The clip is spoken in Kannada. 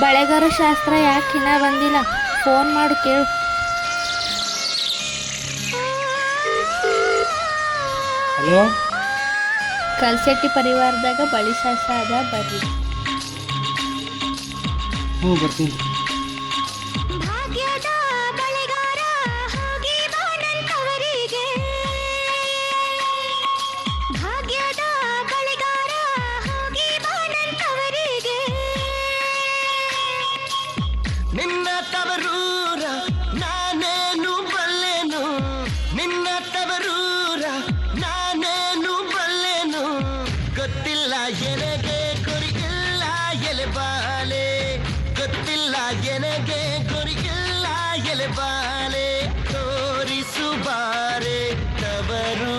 ಬಳೆಗಾರ ಶಾಸ್ತ್ರ ಯಾಕೆ ಇನ್ನ ಬಂದಿಲ್ಲ? ಫೋನ್ ಮಾಡು ಕೇಳು. ಹಲೋ, ಕಲ್ಸೆಟ್ಟಿ ಪರಿವಾರದಾಗ ಬಳಿ ಶಾಸ್ತ್ರ ಅದ, ಬರ್ರಿ. ಹ್ಞೂ ಬರ್ತೀನಿ. ಭಾಗ್ಯದ ಬಳೆಗಾರ ಹೋಗಿ ಬಾನಂತವರಿಗೆ, ಭಾಗ್ಯದ ಬಳೆಗಾರ ಹೋಗಿ ಬಾನಂತವರಿಗೆ. ನಿನ್ನ ತವರೂರ ನಾನೇನು ಬಲ್ಲೆನು, ನಿನ್ನ ತವರೂರ ನಾನೇನು ಬಲ್ಲೆನು. ಗೊತ್ತಿಲ್ಲ ಎನಗೆ ಗುರಿಯಿಲ್ಲ ಎಲೆಬಾಲೆ, ಗೊತ್ತಿಲ್ಲ ಎನಗೆ ಗುರಿಯಿಲ್ಲ ಎಲೆಬಾಲೆ. ತೋರಿಸು ಬಾರೆ ತವರು